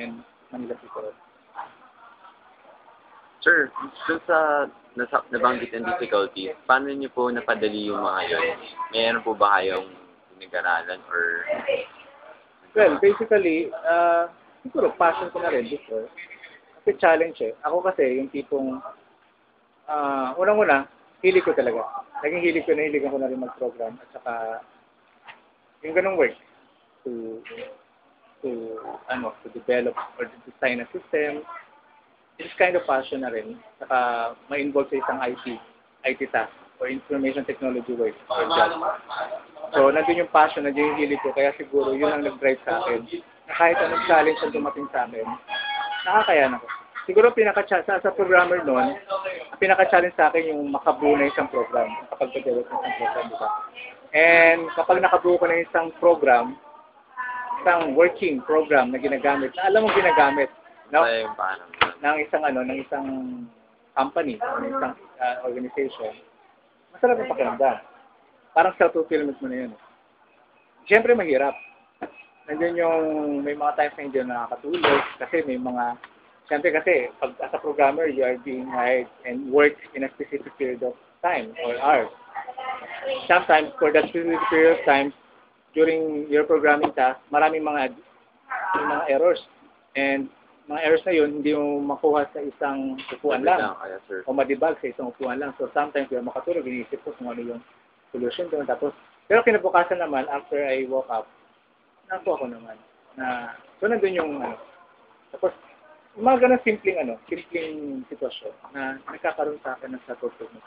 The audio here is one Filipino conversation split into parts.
and Manila City. Sir, dun sa nabanggit ng difficulties, paano niyo po napadali yung mga yun? Mayroon po ba kayong pinag-aralan or... Well, basically, siguro passion ko na rin before. Kasi challenge eh. Ako kasi yung tipong, unang-una, hilig ko talaga. Naging hiligan ko na rin mag-program at saka yung ganong work to develop or to design a system. This kind of passion na rin. Saka ma-involve sa isang IT task or information technology work or job. So, nandun yung passion, nandun yung hilig ko. Kaya siguro yun ang nag-drive sa akin. Na kahit anong challenge ang dumating sa akin, nakakayan ako. Siguro sa programmer noon, ang pinaka-challenge sa akin yung makabuo na isang program, kapag develop ng isang program, di ba? And kapag nakabuo ko na isang program, isang working program na ginagamit, na alam mong ginagamit, no? Ng isang company, ng isang organization, masarap ang pakiramdam. Parang self-fulfillment mo na yun. Siyempre mahirap. Nandiyan yung may mga times na hindi nakakatulog kasi may mga siyempre kasi pag as a programmer you are being hired and work in a specific period of time or hours. Sometimes for that specific period of time during your programming task, maraming mga errors. And mga errors na yun, hindi mo makuha sa isang upuan lang. O madibag sa isang upuan lang. So sometimes yung makatulog, iniisip ko kung ano yung solution doon. Tapos, pero kinabukasan naman, after I woke up, nakuha ko naman. So nandun yung tapos, mga ganun simpleng sitwasyon na nagkakaroon sa akin ng self-fulfillment.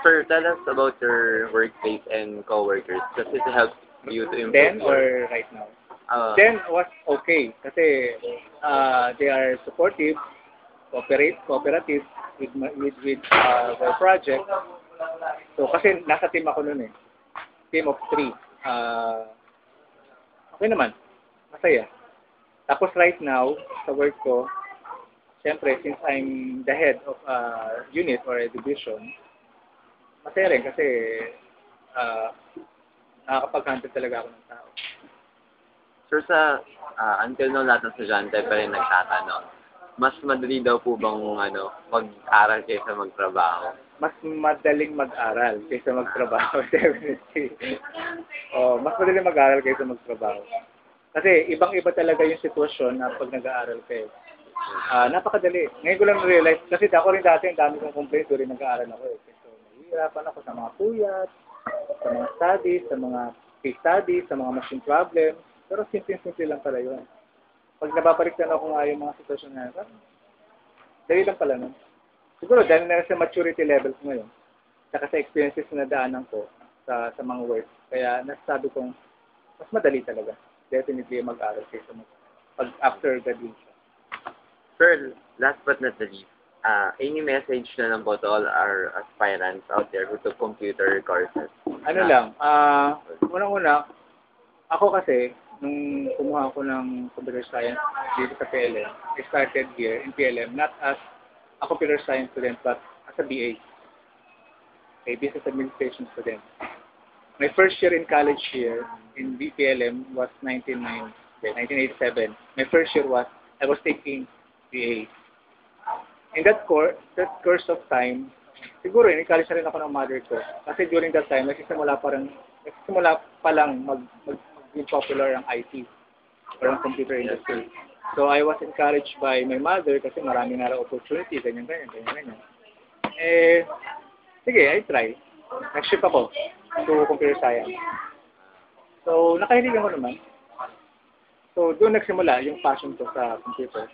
Sir, tell us about your workplace and co-workers. Does it help you to improve? Then or right now? Then was okay kasi they are supportive, cooperative with their project. So kasi nasa team ako noon eh. Team of 3. Okay naman. Masaya. Tapos right now, sa work ko, siyempre, since I'm the head of a unit or a division, masaya rin kasi nakakapag-handle talaga ako ng tao. Sir, until now, lahat ng estudyante pa rin nagtatanong, mas madali daw po bang mag-aral kaysa magtrabaho? Mas madaling mag-aral kaysa magtrabaho, definitely. Mas madaling mag-aral kaysa magtrabaho. Kasi ibang-iba talaga yung sitwasyon na pag nag-aaral kayo. Napakadali. Ngayon ko lang na-realize, kasi ako rin dati, ang dami kong complaints during nag-aaral ako eh. So, nahihirapan ako sa mga puyat, sa mga studies, sa mga case studies, sa mga machine problems. Pero simple lang pala yun. Pag nababaliktad ako nga yung mga sitwasyon na yun, dali lang pala nun. Siguro dahil na sa maturity level ko ngayon, saka sa experiences na daanan ko sa mga work, kaya nasasabi kong mas madali talaga. Definitely mag-aral kaysa pag after graduation. Sir, last but not the least, any message na lang po to all our aspirants out there who took computer courses? Unang-una, ako kasi, nung kumuha ko ng computer science dito sa PLM, I started here in PLM, not as a computer science student, but as a BA, a business administration student. My first year in college here in BPLM was 1987. My first year I was taking BA. In that course of time, siguro in college na rin ako ng mother ko. Kasi during that time, nagsisimula pa lang maging popular ang IT or ang computer industry. So I was encouraged by my mother kasi maraming nga opportunity, ganyan. Sige, I try. Nag-ship ako to computer science. So, nakahiligan ko naman. So, doon nagsimula yung passion ko sa computer.